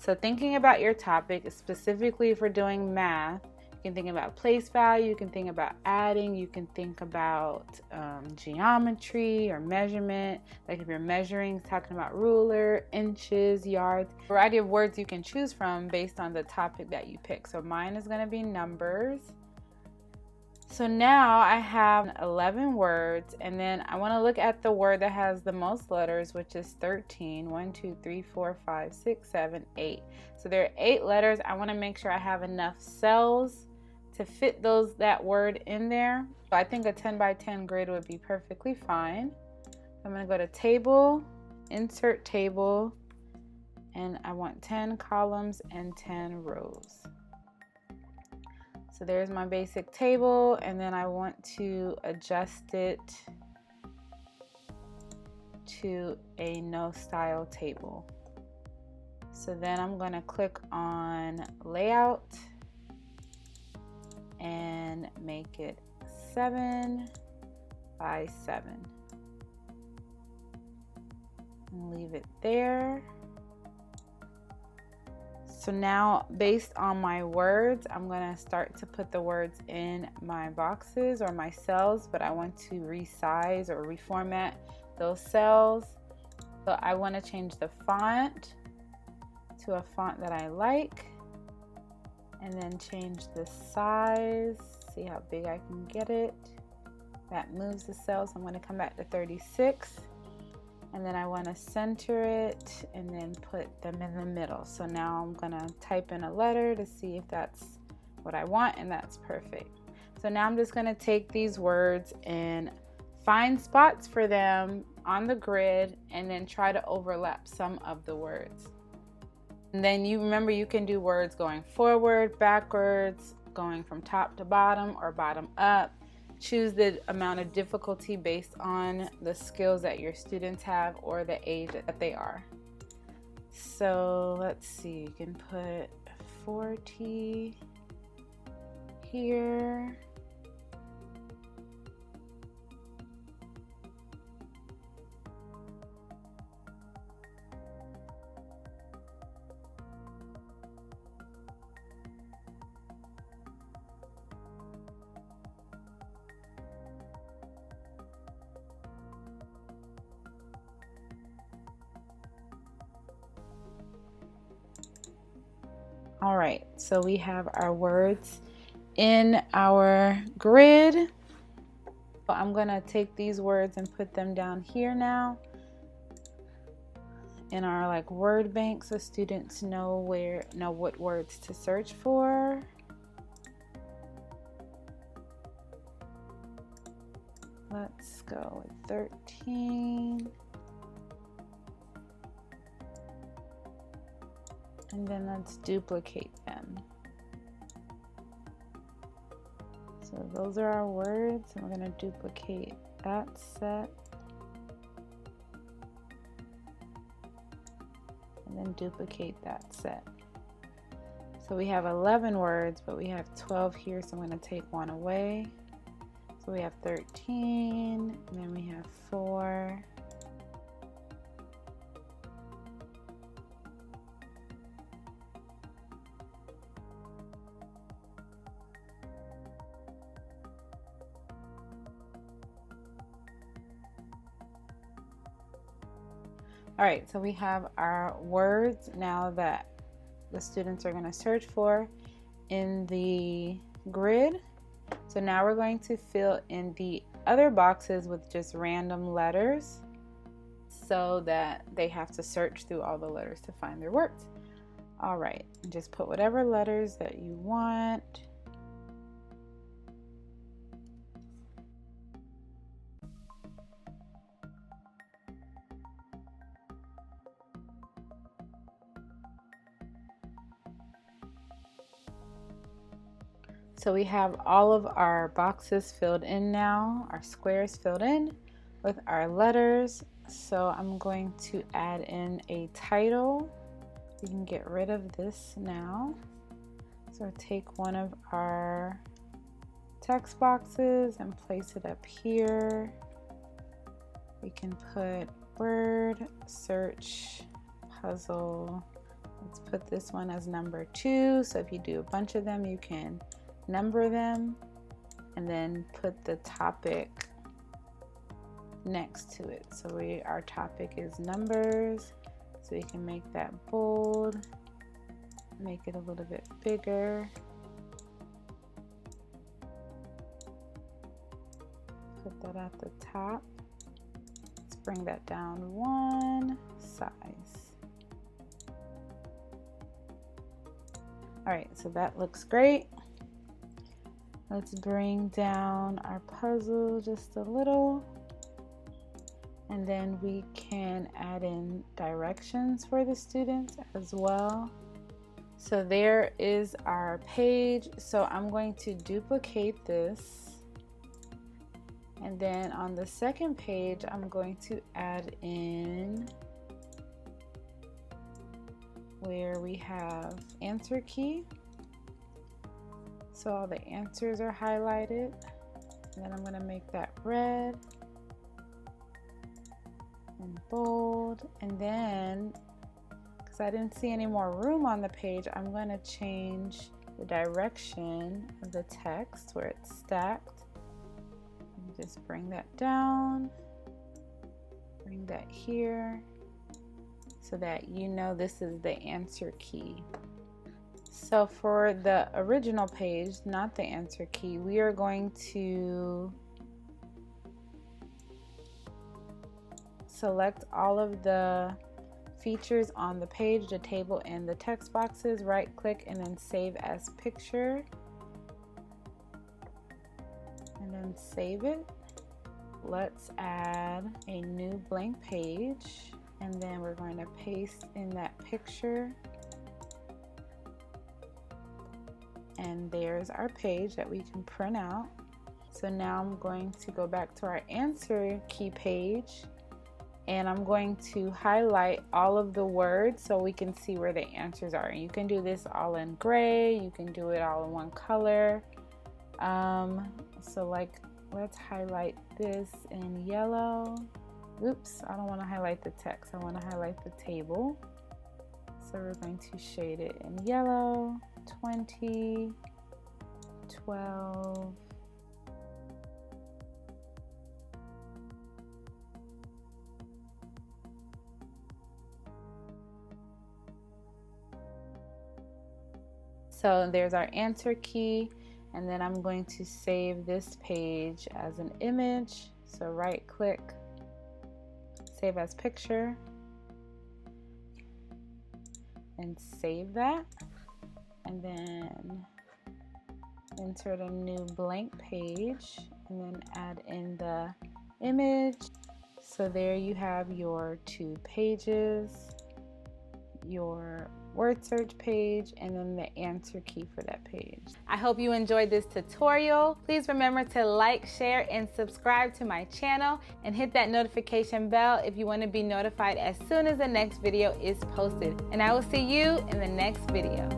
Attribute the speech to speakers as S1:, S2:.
S1: So thinking about your topic, specifically if we're doing math, you can think about place value, you can think about adding, you can think about geometry or measurement. Like if you're measuring, talking about ruler, inches, yards, a variety of words you can choose from based on the topic that you pick. So mine is going to be numbers. So now I have 11 words, and then I want to look at the word that has the most letters, which is 13. 1, 2, 3, 4, 5, 6, 7, 8. So there are 8 letters. I want to make sure I have enough cells to fit that word in there. So I think a 10 by 10 grid would be perfectly fine. I'm going to go to table, insert table, and I want 10 columns and 10 rows. So there's my basic table, and then I want to adjust it to a no style table. So then I'm going to click on layout and make it 7 by 7 and leave it there. So now, based on my words, I'm going to start to put the words in my boxes or my cells, but I want to resize or reformat those cells. So I want to change the font to a font that I like, and then change the size, see how big I can get it. That moves the cells. I'm going to come back to 36. And then I want to center it and then put them in the middle. So now I'm going to type in a letter to see if that's what I want, and that's perfect. So now I'm just going to take these words and find spots for them on the grid and then try to overlap some of the words. And then you remember you can do words going forward, backwards, going from top to bottom or bottom up. Choose the amount of difficulty based on the skills that your students have or the age that they are. So let's see, you can put 40 here. All right, so we have our words in our grid. So I'm gonna take these words and put them down here now in our word bank, so students know what words to search for. Let's go with 13. And then let's duplicate them. So those are our words, and we're going to duplicate that set. And then duplicate that set. So we have 11 words, but we have 12 here, so I'm going to take one away. So we have 13, and then we have 4. All right, so we have our words now that the students are going to search for in the grid. So now we're going to fill in the other boxes with just random letters so that they have to search through all the letters to find their words. All right, and just put whatever letters that you want. So we have all of our boxes filled in now, our squares filled in with our letters. So I'm going to add in a title. We can get rid of this now. So take one of our text boxes and place it up here. We can put Word Search Puzzle Let's put this one as number 2. So if you do a bunch of them, you can number them and then put the topic next to it. So our topic is numbers. So we can make that bold, make it a little bit bigger. Put that at the top. Let's bring that down 1 size. All right, so that looks great. Let's bring down our puzzle just a little. And then we can add in directions for the students as well. So there is our page. So I'm going to duplicate this. And then on the second page, I'm going to add in where we have answer key. So all the answers are highlighted. And then I'm going to make that red and bold. And then, because I didn't see any more room on the page, I'm going to change the direction of the text where it's stacked. Just bring that down, bring that here, so that you know this is the answer key. So for the original page, not the answer key, we are going to select all of the features on the page, the table, and the text boxes, right click, and then save as picture. And then save it. Let's add a new blank page, and then we're going to paste in that picture. And there's our page that we can print out. So now I'm going to go back to our answer key page, and I'm going to highlight all of the words so we can see where the answers are. And you can do this all in gray, you can do it all in one color. So like, let's highlight this in yellow. Oops, I don't want to highlight the text, I want to highlight the table. So we're going to shade it in yellow. 20, 12, so there's our answer key. And then I'm going to save this page as an image. So right click, save as picture, and save that. And then insert a new blank page and then add in the image. So there you have your 2 pages, your word search page, and then the answer key for that page. I hope you enjoyed this tutorial. Please remember to like, share, and subscribe to my channel, and hit that notification bell if you want to be notified as soon as the next video is posted. And I will see you in the next video.